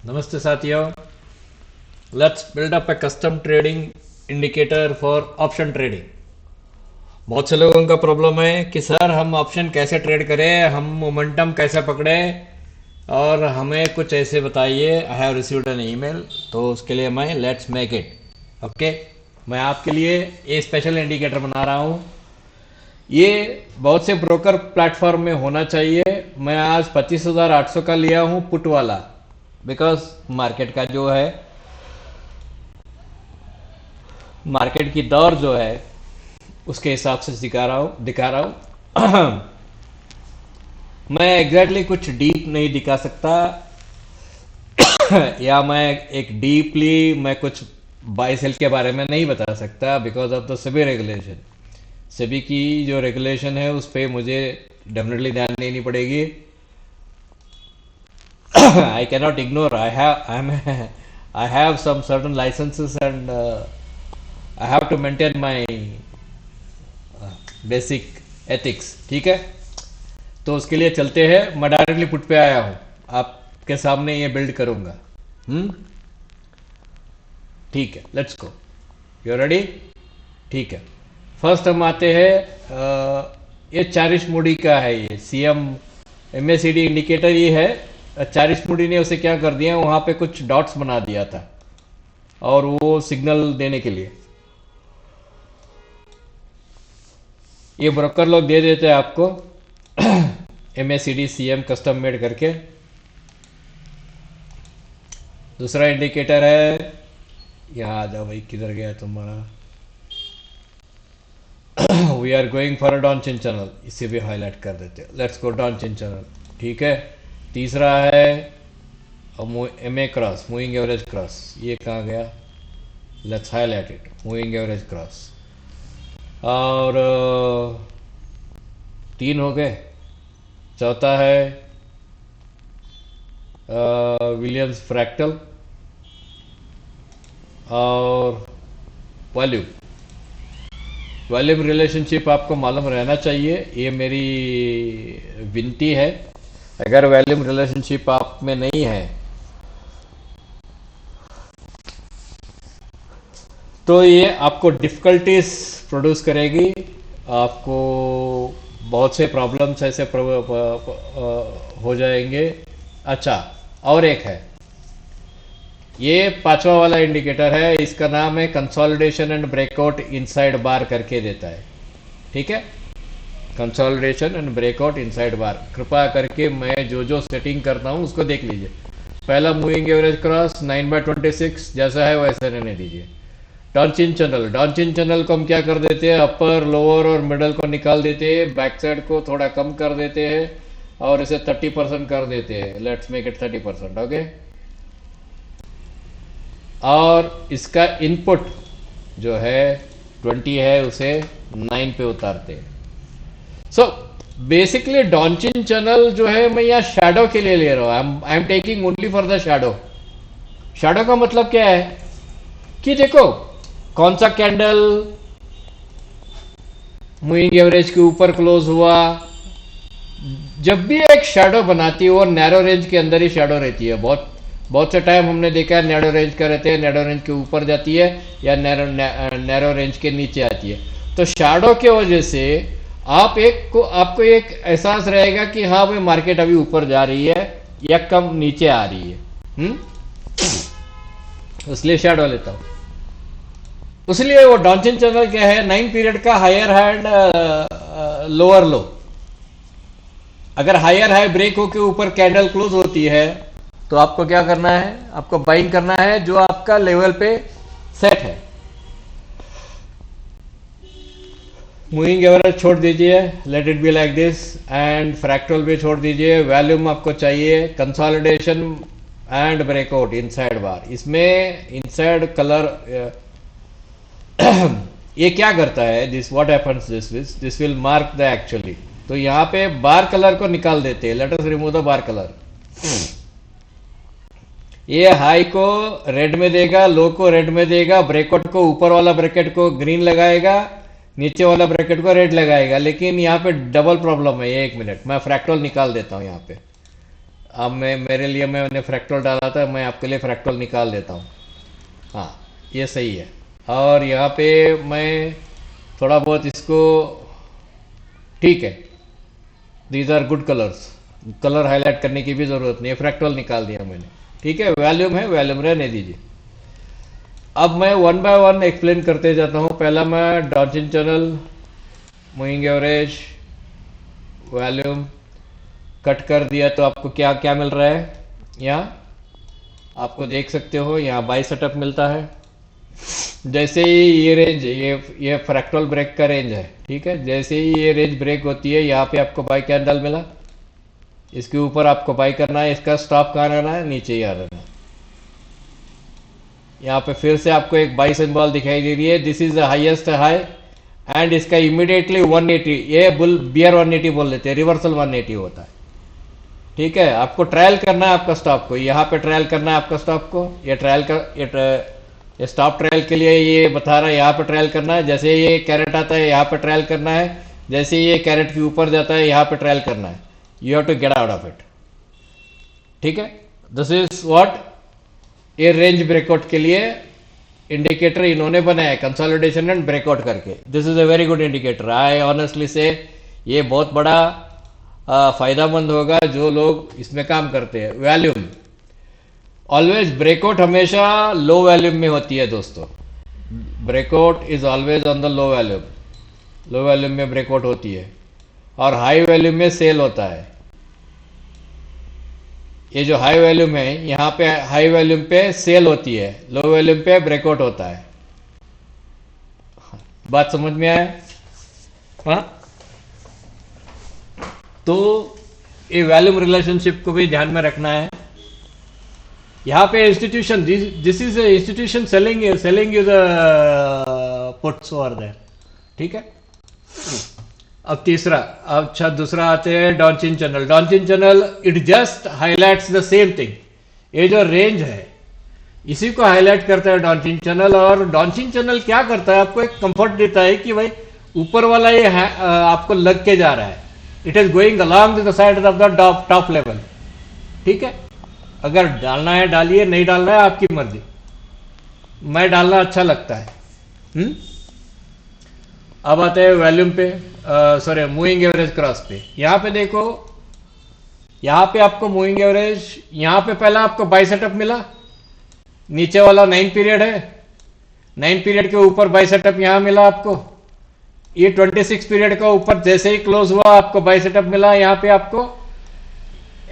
नमस्ते साथियों। Let's build up A custom trading indicator for option trading. बहुत से लोगों का प्रॉब्लम है कि सर हम ऑप्शन कैसे ट्रेड करें, हम मोमेंटम कैसे पकड़े, और हमें कुछ ऐसे बताइए। I have received an email, तो उसके लिए मैं लेट्स मेक इट ओके। मैं आपके लिए ये स्पेशल इंडिकेटर बना रहा हूँ। ये बहुत से ब्रोकर प्लेटफॉर्म में होना चाहिए। मैं आज 25,800 का लिया हूँ पुट वाला, बिकॉज मार्केट का जो है, मार्केट की दौर जो है उसके हिसाब से दिखा रहा हूँ। मैं एग्जैक्टली कुछ डीप नहीं दिखा सकता या मैं एक डीपली मैं कुछ बाय सेल के बारे में नहीं बता सकता, because of the SEBI regulation. SEBI की जो रेगुलेशन है उस पर मुझे डेफिनेटली ध्यान देनी पड़ेगी। I cannot ignore. I have some certain licenses and I have to maintain my basic ethics. ठीक है, तो उसके लिए चलते हैं। मैं डायरेक्टली पुट पे आया हूँ, आपके सामने ये बिल्ड करूंगा। ठीक है, लेट्स गो। You ready? ठीक है। फर्स्ट हम आते हैं, ये चारिश मुड़ी का है, ये सीएम एमएसीडी इंडिकेटर ये है। चारिश मुड़ी ने उसे क्या कर दिया, वहां पे कुछ डॉट्स बना दिया था और वो सिग्नल देने के लिए ये ब्रोकर लोग दे देते हैं आपको एमएसीडी सीएम कस्टम मेड करके। दूसरा इंडिकेटर है, यहाँ आ जाओ भाई, किधर गया तुम्हारा। We are going for a Donchian channel, इसे भी हाईलाइट कर देते हैं। Let's go Donchian channel. ठीक है। तीसरा है MA cross, moving average cross. ये कहाँ गया? Let's highlight it, moving average cross. और तीन हो गए। चौथा है विलियम्स फ्रैक्टल और वॉल्यूम। वॉल्यूम रिलेशनशिप आपको मालूम रहना चाहिए, ये मेरी विनती है। अगर वॉल्यूम रिलेशनशिप आप में नहीं है तो ये आपको डिफिकल्टीज प्रोड्यूस करेगी, आपको बहुत से प्रॉब्लम्स ऐसे हो जाएंगे। अच्छा, और एक है, ये पांचवा वाला इंडिकेटर है, इसका नाम है कंसोलिडेशन एंड ब्रेकआउट इनसाइड बार करके देता है। ठीक है, कंसोलिडेशन एंड ब्रेकआउट इनसाइड बार। कृपया करके मैं जो जो सेटिंग करता हूं उसको देख लीजिए। पहला मूविंग एवरेज क्रॉस 9/26 जैसा है वैसा रहने दीजिए। डॉनचिन चैनल, डॉनचिन चैनल को हम क्या कर देते हैं, अपर लोअर और मिडल को निकाल देते हैं, बैक साइड को थोड़ा कम कर देते हैं और इसे 30% कर देते हैं। Let's make it 30%। ओके। और इसका इनपुट जो है 20 है, उसे 9 पे उतारते हैं। सो बेसिकली डॉनचिन चैनल जो है मैं यहाँ शैडो के लिए ले रहा हूं। I am taking only for the shadow. Shadow का मतलब क्या है कि देखो कौन सा कैंडल मूविंग एवरेज के ऊपर क्लोज हुआ, जब भी एक शैडो बनाती है वो नैरो रेंज के अंदर ही शैडो रहती है। बहुत से टाइम हमने देखा है नैरो रेंज का रहते हैं, नैरो रेंज के ऊपर जाती है या नैरो रेंज के नीचे आती है। तो शैडो के वजह से आपको एक एहसास रहेगा कि हाँ भाई मार्केट अभी ऊपर जा रही है या कम नीचे आ रही है। इसलिए शैडो लेता हूं। इसलिए वो डॉनचिन चैनल क्या है, 9 पीरियड का हायर हैंड लोअर लो। अगर हायर हाई ब्रेक होकर ऊपर कैंडल क्लोज होती है तो आपको क्या करना है, आपको बाइंग करना है जो आपका लेवल पे सेट है। मूविंग एवरेज छोड़ दीजिए, let it be like this, and fractal भी छोड़ दीजिए। वॉल्यूम आपको चाहिए कंसोलिडेशन एंड ब्रेकआउट इनसाइड बार। इसमें इनसाइड कलर ये क्या करता है, this what happens, this will mark the actually. तो यहां पे बार कलर को निकाल देते हैं। Let us remove the bar colour. ये हाई को रेड में देगा, लो को रेड में देगा, ब्रेकआउट को ऊपर वाला ब्रैकेट को ग्रीन लगाएगा, नीचे वाला ब्रैकेट को रेड लगाएगा। लेकिन यहाँ पे डबल प्रॉब्लम है। एक मिनट, मैं फ्रैक्टल निकाल देता हूं यहाँ पे। अब मैं मेरे लिए मैंने फ्रैक्टल डाला था, मैं आपके लिए फ्रैक्टल निकाल देता हूँ। हाँ, ये सही है। और यहाँ पे मैं थोड़ा बहुत इसको, ठीक है, these are good colours, colour highlight करने की भी जरूरत नहीं है, फ्रैक्टल निकाल दिया मैंने। ठीक है, वॉल्यूम है, वॉल्यूम रहने दीजिए। अब मैं वन बाय वन एक्सप्लेन करते जाता हूँ। पहला मैं dolphin channel, moving average, volume cut कर दिया तो आपको क्या क्या मिल रहा है। यहाँ आपको देख सकते हो, यहाँ बाई सेटअप मिलता है। जैसे ही ये रेंज, ये फ्रैक्टल ब्रेक का रेंज है, ठीक है, जैसे ही ये रेंज ब्रेक होती है, यहाँ पे आपको बाई कैंडल मिला, इसके ऊपर आपको बाई करना है। इसका स्टॉप कहाँ रहना है, नीचे ही आ रहना है। यहाँ पे फिर से आपको एक बाई सिंबल दिखाई दे रही है, this is the highest high, and इसका इमीडिएटली 180, ये बुल बियर 180 बोल लेते हैं, रिवर्सल 180 होता है। ठीक है, आपको ट्रायल करना है आपका स्टॉप को, यहाँ पे ट्रायल करना है आपका स्टॉप को। ये ट्रायल कर, ये स्टॉप ट्रायल के लिए ये बता रहा है, यहाँ पे ट्रायल करना है। जैसे ये कैरेट आता है, यहाँ पे ट्रायल करना है। जैसे ये कैरेट के ऊपर जाता है, यहाँ पे ट्रायल करना है। You have to get out of it. ठीक है, दिस इज व्हाट ये रेंज ब्रेकआउट के लिए इंडिकेटर इन्होंने बनाया, कंसोलिडेशन एंड ब्रेकआउट करके। This is a very good indicator, I honestly से ये बहुत बड़ा फायदामंद होगा जो लोग इसमें काम करते हैं। वॉल्यूम ऑलवेज, ब्रेकआउट हमेशा लो वॉल्यूम में होती है दोस्तों। Breakout is always on the low volume, low volume में ब्रेकआउट होती है, और हाई वॉल्यूम में सेल होता है। ये जो हाई वॉल्यूम है, यहाँ पे हाई वॉल्यूम पे सेल होती है, लो वॉल्यूम पे ब्रेकआउट होता है। बात समझ में आया? हाँ, तो ये वॉल्यूम रिलेशनशिप को भी ध्यान में रखना है। यहाँ पे institution, this is institution selling you the puts over there. ठीक है, अब तीसरा, अच्छा दूसरा आते हैं dolphin channel. Dolphin channel it just highlights the same thing, ये जो रेंज है इसी को हाईलाइट करता है डॉल्फिन चैनल। और डॉल्फिन चैनल क्या करता है, आपको एक कंफर्ट देता है कि भाई ऊपर वाला ये आपको लग के जा रहा है, it is going along the side of the top level. ठीक है, अगर डालना है डालिए, नहीं डालना है आपकी मर्जी। मैं डालना अच्छा लगता है। अब आते हैं वॉल्यूम पे, सॉरी मूविंग एवरेज क्रॉस पे। यहां पे देखो, यहां पे आपको मूविंग एवरेज, यहां पे पहला आपको बाई सेटअप मिला, नीचे वाला 9 पीरियड है, 9 पीरियड के ऊपर बाई सेटअप यहां मिला आपको। ये 26 पीरियड का ऊपर जैसे ही क्लोज हुआ आपको बाई सेटअप मिला। यहां पे आपको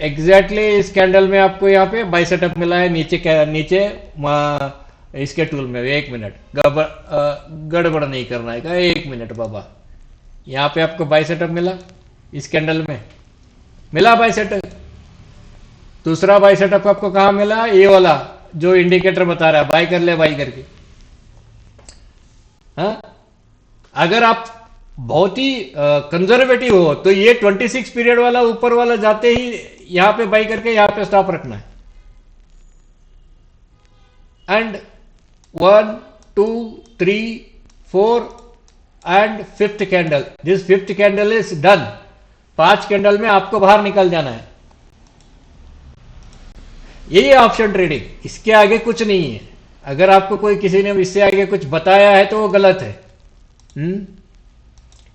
एग्जैक्टली इस कैंडल में आपको यहाँ पे बाई सेटअप मिला है, नीचे इसके टूल में। 1 मिनट, गड़बड़ नहीं करना है, 1 मिनट बाबा। यहाँ पे आपको बाई सेटअप मिला, इस कैंडल में मिला बाई सेटअप। दूसरा बाई सेटअप आपको कहाँ मिला, ये वाला जो इंडिकेटर बता रहा है बाई कर ले, बाई करके। हाँ, अगर आप बहुत ही कंजर्वेटिव हो तो ये 26 पीरियड वाला ऊपर वाला जाते ही यहां पे बाई करके यहां पे स्टॉप रखना है। And 1 2 3 4 and 5th candle, this 5th candle is done. 5 candle में आपको बाहर निकल जाना है। यही ऑप्शन ट्रेडिंग, इसके आगे कुछ नहीं है। अगर आपको कोई किसी ने इससे आगे कुछ बताया है तो वो गलत है।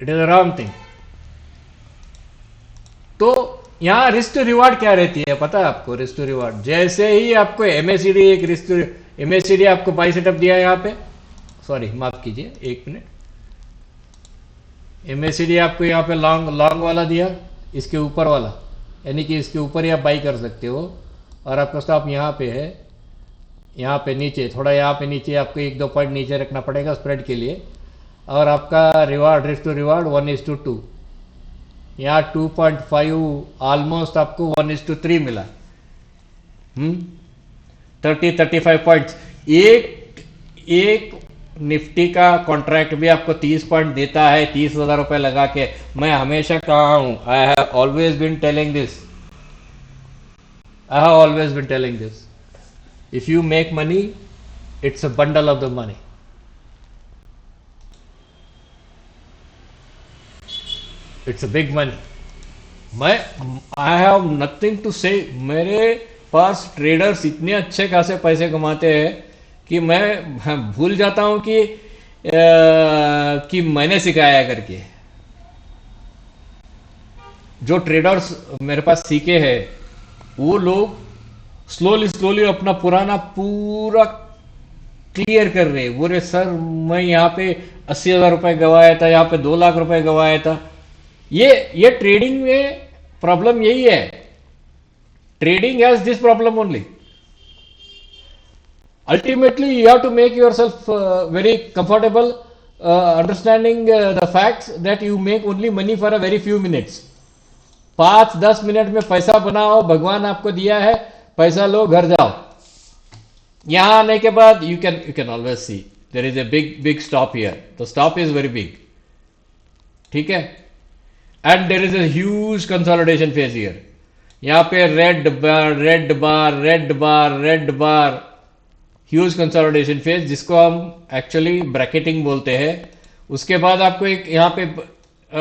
It is a wrong thing. तो यहां रिस्क रिवार्ड क्या रहती है पता है आपको? रिस्क रिवार्ड जैसे ही आपको एमएसीडी, एक रिस्क एमएसीडी आपको बाई सेटअप दिया यहां पे, सॉरी माफ कीजिए 1 मिनट, एमएसीडी आपको यहां पे लॉन्ग वाला दिया, इसके ऊपर वाला, यानी कि इसके ऊपर ही आप बाई कर सकते हो। और आपका स्टॉप यहां पे है, यहां पे नीचे, थोड़ा यहां पे नीचे आपको 1-2 पॉइंट नीचे रखना पड़ेगा स्प्रेड के लिए। और आपका रिवार्ड, रिस्क टू रिवार्ड 1:2, यहाँ 2.5 ऑलमोस्ट आपको 1:3 मिला। 30-35 पॉइंट्स। एक निफ्टी का कॉन्ट्रैक्ट भी आपको 30 पॉइंट देता है, 30,000 रुपए लगा के। मैं हमेशा कहा हूं, I have always been telling this, if you make money it's a bundle of the money. It's a big money. मैं आई हैव नथिंग टू से। मेरे पास ट्रेडर्स इतने अच्छे खासे पैसे कमाते हैं कि मैं भूल जाता हूं कि मैंने सिखाया करके। जो ट्रेडर्स मेरे पास सीखे हैं वो लोग स्लोली स्लोली अपना पुराना पूरा क्लियर कर रहे हैं। बोले सर मैं यहाँ पे 80,000 रुपए गवाया था, यहाँ पे 2 लाख रुपए गवाया था। ये ट्रेडिंग में प्रॉब्लम यही है। Trading has this problem only. Ultimately, you have to make yourself very comfortable understanding the facts that you make only money for a very few minutes. 5-10 minute में पैसा बनाओ, भगवान आपको दिया है, पैसा लो, घर जाओ। यहां आने के बाद you can always see there is a big stop here. The stop is very big. ठीक है? And there is a huge consolidation phase here. यहाँ पे रेड बार ह्यूज कंसोलिडेशन फेज, जिसको हम एक्चुअली ब्रैकेटिंग बोलते हैं। उसके बाद आपको एक यहाँ पे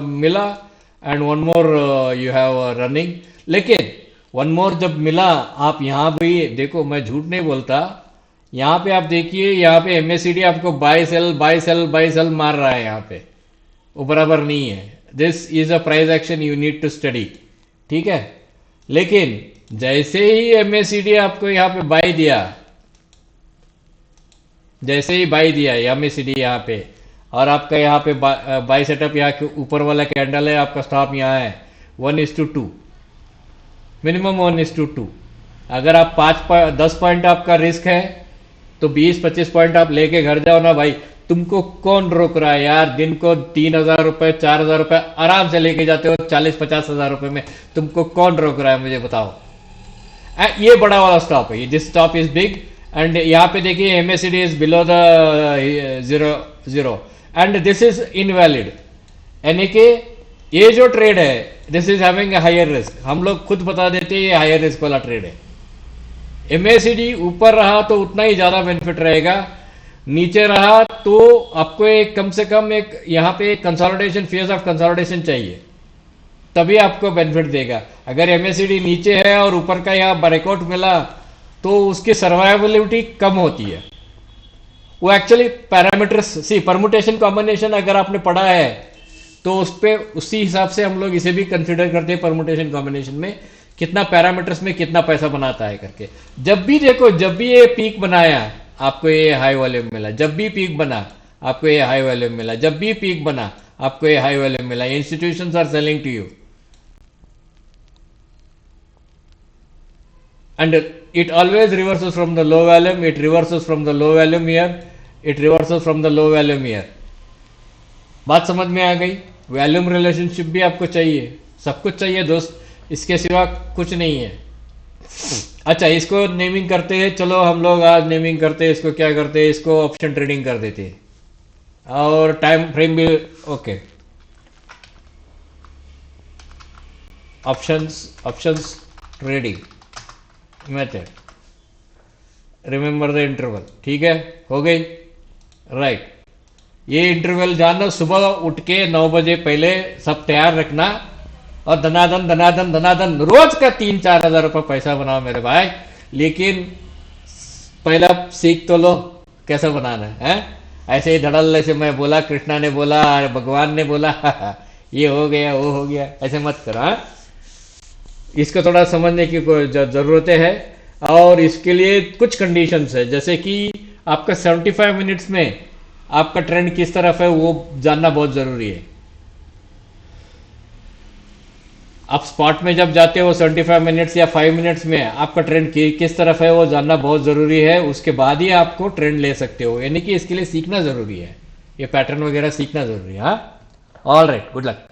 मिला and one more you have running. लेकिन वन मोर जब मिला, आप यहाँ भी देखो, मैं झूठ नहीं बोलता। यहाँ पे आप देखिए, यहाँ पे एमएससीडी आपको बाय सेल मार रहा है। यहाँ पे वो बराबर नहीं है। This is a price action you need to study. ठीक है, लेकिन जैसे ही एमएससीडी आपको यहाँ पे बाय दिया, जैसे ही बाई दिया एमएससीडी यहाँ पे, और आपका यहाँ पे बाई सेटअप, यहाँ के ऊपर वाला कैंडल है, आपका स्टॉप यहाँ है 1:2, मिनिमम 1:2। अगर आप 10 पॉइंट आपका रिस्क है तो 20-25 पॉइंट आप लेके घर जाओ ना भाई। तुमको कौन रोक रहा है यार? दिन को 3,000 रुपए 4,000 रुपए आराम से लेके जाते हो 40-50 हजार रुपए में। तुमको कौन रोक रहा है मुझे बताओ। ये बड़ा वाला स्टॉप है, this stop is big. And यहाँ पे देखिए MSCD is below the zero and this is invalid. यानी कि ये जो ट्रेड है this is having a higher risk. हम लोग खुद बता देते हैं ये हायर रिस्क वाला ट्रेड है। एमएससीडी ऊपर रहा तो उतना ही ज्यादा बेनिफिट रहेगा, नीचे रहा तो आपको एक कम से कम एक यहाँ पे कंसोलिडेशन, फेज ऑफ कंसोलिडेशन चाहिए, तभी आपको बेनिफिट देगा। अगर एमएससीडी नीचे है और ऊपर का यहाँ ब्रेकआउट मिला तो उसकी सर्वाइवबिलिटी कम होती है। वो एक्चुअली पैरामीटर्स सी परमुटेशन कॉम्बिनेशन अगर आपने पढ़ा है तो उस पे उसी हिसाब से हम लोग इसे भी कंसिडर करते हैं। परमुटेशन कॉम्बिनेशन में कितना पैरामीटर्स में कितना पैसा बनाता है करके। जब भी देखो, जब भी ये पीक बनाया आपको ये हाई वॉल्यूम मिला, जब भी पीक बना आपको ये हाई वॉल्यूम मिला, जब भी पीक बना आपको ये हाई वॉल्यूम मिला। Institutions are selling to you and it always reverses from the low volume, it reverses from the low volume here, it reverses from the low volume here. बात समझ में आ गई? वॉल्यूम रिलेशनशिप भी आपको चाहिए, सब कुछ चाहिए दोस्त, इसके सिवा कुछ नहीं है। अच्छा, इसको नेमिंग करते हैं। चलो हम लोग आज नेमिंग करते हैं। इसको क्या करते हैं? इसको ऑप्शन ट्रेडिंग कर देते हैं और टाइम फ्रेम भी okay. Options trading method, remember the interval. ठीक है, हो गई राइट। ये इंटरवल जानना, सुबह उठ के 9 बजे पहले सब तैयार रखना और धनाधन रोज का 3-4 हजार रुपये पैसा बनाओ मेरे भाई। लेकिन पहला सीख तो लो कैसे बनाना है। ऐसे ही धड़ल्ले से मैं बोला, कृष्णा ने बोला, भगवान ने बोला ये हो गया वो हो गया, ऐसे मत करो। इसको थोड़ा समझने की जरूरतें है और इसके लिए कुछ कंडीशंस है, जैसे कि आपका 75 मिनट्स में आपका ट्रेंड किस तरफ है वो जानना बहुत जरूरी है। आप स्पॉट में जब जाते हो 75 मिनट्स या 5 मिनट्स में आपका ट्रेंड किस तरफ है वो जानना बहुत जरूरी है। उसके बाद ही आपको ट्रेंड ले सकते हो, यानी कि इसके लिए सीखना जरूरी है, ये पैटर्न वगैरह सीखना जरूरी है। हाँ, ऑल राइट, गुड लक।